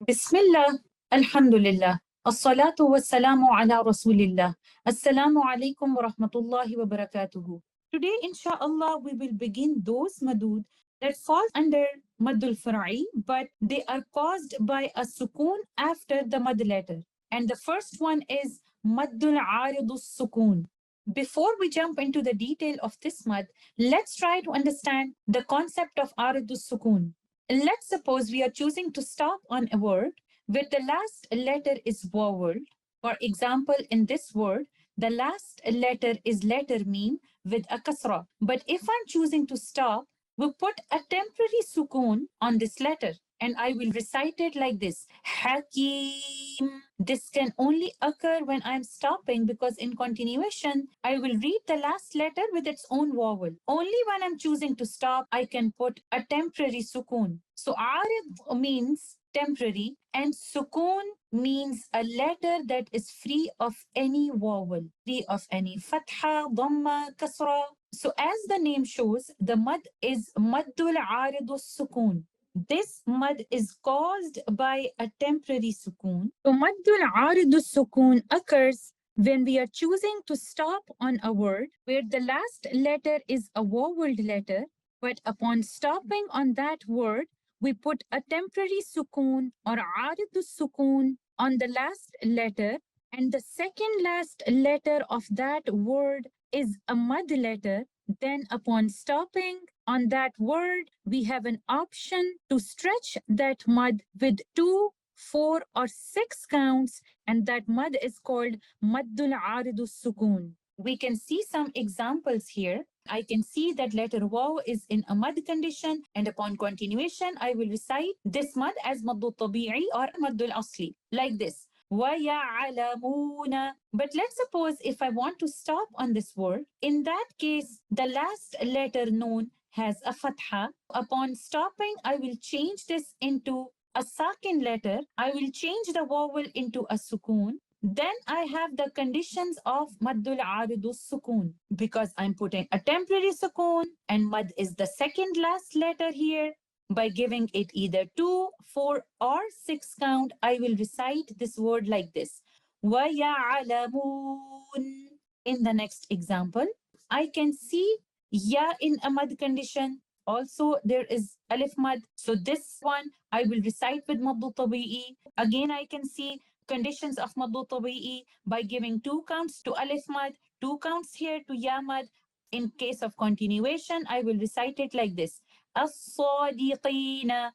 Bismillah, Alhamdulillah, As-salatu was-salamu ala Rasulillah. Assalamu alaikum wa rahmatullahi wa barakatuhu. Today, inshallah, we will begin those Mudood that fall under Madul Fara'i, but they are caused by a Sukoon after the Mad letter. And the first one is Maddul Aridus Sukoon. Before we jump into the detail of this mad, let's try to understand the concept of Aridus Sukoon. Let's suppose we are choosing to stop on a word where the last letter is vowel. For example, in this word, the last letter is letter meme with a kasra. But if I'm choosing to stop, we put a temporary sukoon on this letter. And I will recite it like this. Hakim. This can only occur when I'm stopping because in continuation, I will read the last letter with its own vowel. Only when I'm choosing to stop, I can put a temporary sukoon. So arid means temporary and sukoon means a letter that is free of any vowel, free of any fatha, dhamma, kasra. So as the name shows, the mad is maddul aridus sukoon. This mad is caused by a temporary sukoon. So maddul aridus sukoon occurs when we are choosing to stop on a word where the last letter is a voweled letter, but upon stopping on that word, we put a temporary sukoon or aridus sukoon on the last letter, and the second last letter of that word is a mud letter. Then upon stopping on that word, we have an option to stretch that mud with 2, 4, or 6 counts, and that mud is called maddul aridus sukoon. We can see some examples here. I can see that letter waw is in a mad condition, and upon continuation, I will recite this mad as maddu tabi'i or maddul asli, like this. وَيَعْلَمُونَ. But let's suppose if I want to stop on this word, in that case, the last letter known has a fatha. Upon stopping, I will change this into a sakin letter. I will change the vowel into a sukoon. Then I have the conditions of maddul aridus sukoon because I'm putting a temporary sukoon and mad is the second last letter here. By giving it either 2, 4, or 6 count, I will recite this word like this. وَيَعْلَمُونَ. In the next example, I can see ya in a mad condition. Also, there is alif mad. So this one, I will recite with maddu tabi'i. Again, I can see conditions of maddu tabi'i by giving 2 counts to alif mad, 2 counts here to ya mad. In case of continuation, I will recite it like this. As-sadiqina.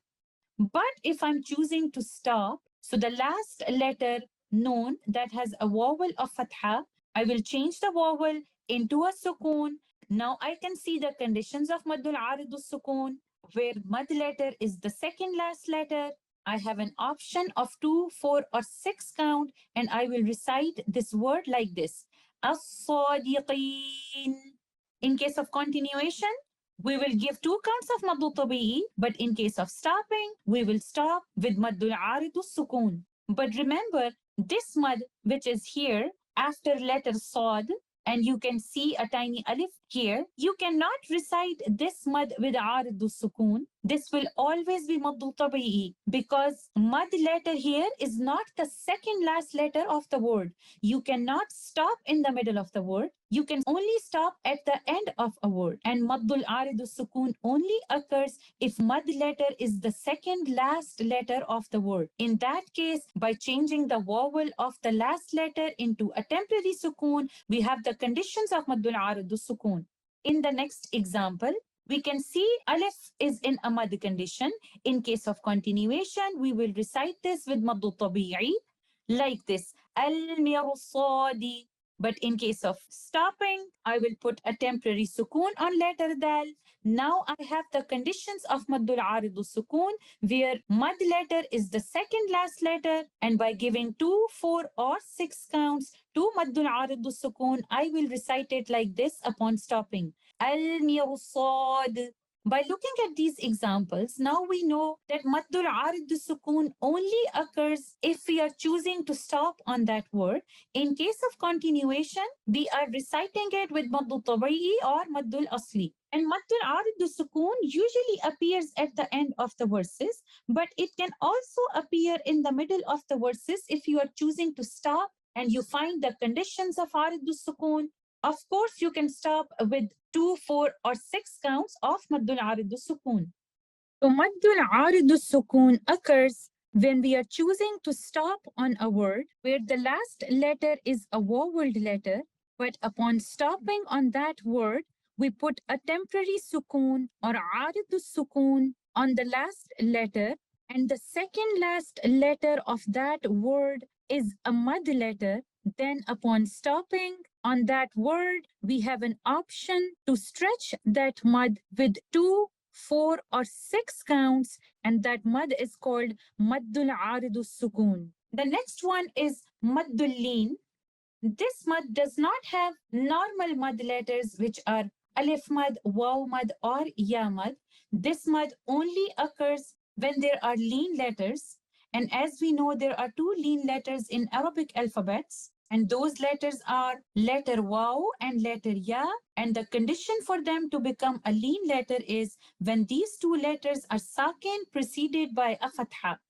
But if I'm choosing to stop, so the last letter known that has a vowel of fatha, I will change the vowel into a sukoon. Now I can see the conditions of maddul aridus sukoon, where mad letter is the second last letter. I have an option of 2, 4, or 6 count, and I will recite this word like this. As-sadiqin. In case of continuation, we will give 2 counts of maddu tabi'i, but in case of stopping, we will stop with maddul aridus sukoon. But remember, this mad, which is here after letter sad, and you can see a tiny alif here, you cannot recite this mad with aridus sukoon. This will always be maddu tabi'i because mad letter here is not the second last letter of the word. You cannot stop in the middle of the word. You can only stop at the end of a word. And maddul aridus sukoon only occurs if mad letter is the second last letter of the word. In that case, by changing the vowel of the last letter into a temporary sukoon, we have the conditions of maddul aridus sukoon. In the next example, we can see alif is in a mad condition. In case of continuation, we will recite this with maddu tabi'i like this. Al-mirsadi. But in case of stopping, I will put a temporary sukoon on letter dal. Now I have the conditions of maddul aridus sukoon, where mad letter is the second last letter, and by giving 2, 4, or 6 counts to maddul aridus sukoon, I will recite it like this upon stopping. Al-mirsad. By looking at these examples, now we know that Maddul Arid Sukoon only occurs if we are choosing to stop on that word. In case of continuation, we are reciting it with Maddul Tabi'i or Maddul Asli. And Maddul Arid Sukoon usually appears at the end of the verses, but it can also appear in the middle of the verses if you are choosing to stop and you find the conditions of Arid Sukoon. Of course, you can stop with 2, 4, or 6 counts of Maddul Arid Sukoon. So Maddul Arid Sukoon occurs when we are choosing to stop on a word where the last letter is a voweled letter, but upon stopping on that word, we put a temporary sukoon or arid sukoon on the last letter, and the second last letter of that word is a mud letter. Then upon stopping on that word, we have an option to stretch that mud with 2, 4, or 6 counts, and that mud is called Maddul Aridu Sukoon. The next one is Maddul Leen. This mud does not have normal mud letters, which are Alif mud, Waw mud, or Ya mud. This mud only occurs when there are lean letters. And as we know, there are 2 lean letters in Arabic alphabets. And those letters are letter Waw and letter Ya. And the condition for them to become a lean letter is when these 2 letters are sakin preceded by a fatha.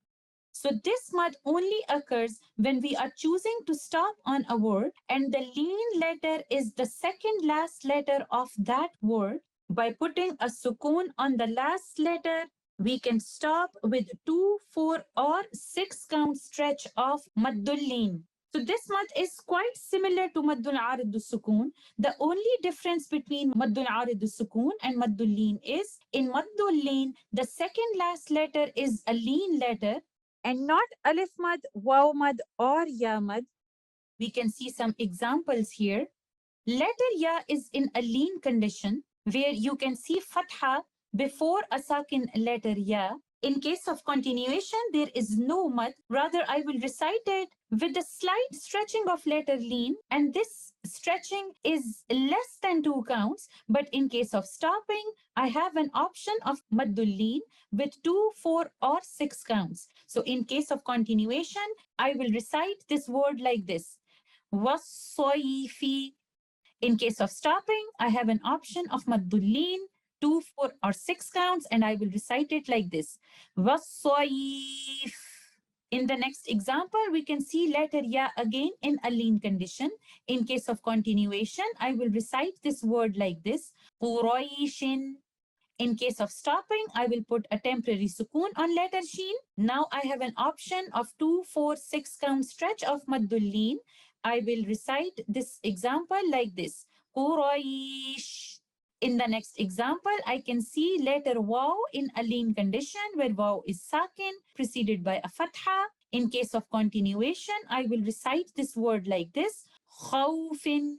So this mud only occurs when we are choosing to stop on a word and the lean letter is the second last letter of that word. By putting a sukoon on the last letter, we can stop with 2, 4, or 6 count stretch of maddul leen. So this mud is quite similar to maddul arid sukoon. The only difference between maddul arid sukoon and maddul leen is in maddul leen, the second last letter is a lean letter and not alif mad, waw mad, or ya mad. We can see some examples here. Letter ya is in a lean condition where you can see fatha before a sakin letter ya. In case of continuation, there is no mad. Rather, I will recite it with a slight stretching of letter leen, and this stretching is less than 2 counts. But in case of stopping, I have an option of maddul leen with 2, 4, or 6 counts. So in case of continuation, I will recite this word like this. Wassoifi. In case of stopping, I have an option of maddul leen, 2, 4, or 6 counts, and I will recite it like this. Wassoif. In the next example, we can see letter ya again in a lean condition. In case of continuation, I will recite this word like this. Quraishin. In case of stopping, I will put a temporary sukoon on letter sheen. Now I have an option of 2, 4, 6 count stretch of maddul leen. I will recite this example like this. Quraish. In the next example, I can see letter waw in a lean condition where waw is sakin preceded by a fatha. In case of continuation, I will recite this word like this. Khawfin.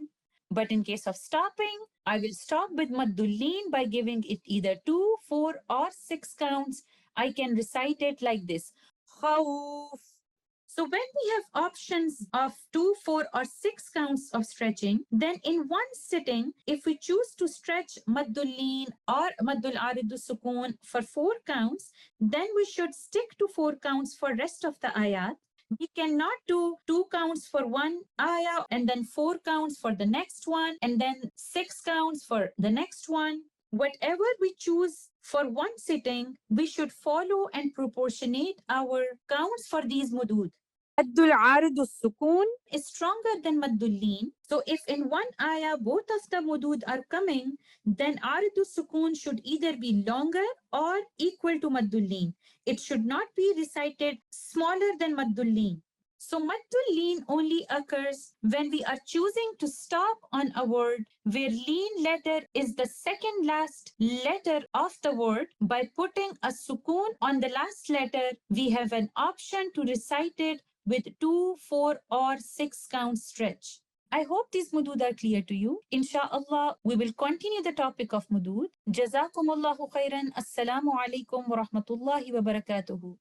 But in case of stopping, I will stop with maddul leen by giving it either 2, 4, or 6 counts. I can recite it like this. Khawf. So when we have options of 2, 4, or 6 counts of stretching, then in one sitting, if we choose to stretch maddul leen or maddul aridu sukoon for 4 counts, then we should stick to 4 counts for rest of the ayat. We cannot do 2 counts for one ayah and then 4 counts for the next one and then 6 counts for the next one. Whatever we choose for one sitting, we should follow and proportionate our counts for these mudud. Maddul Arid Sukoon is stronger than Maddul Leen. So if in one ayah both of the mudud are coming, then Arid Sukoon should either be longer or equal to Maddul Leen. It should not be recited smaller than Maddul Leen. So Maddul Leen only occurs when we are choosing to stop on a word where leen letter is the second last letter of the word. By putting a sukoon on the last letter, we have an option to recite it with 2, 4, or 6 count stretch. I hope these mudud are clear to you. Insha'Allah, we will continue the topic of mudud. Jazakumullahu khairan. Assalamu alaikum wa rahmatullahi wa barakatuhu.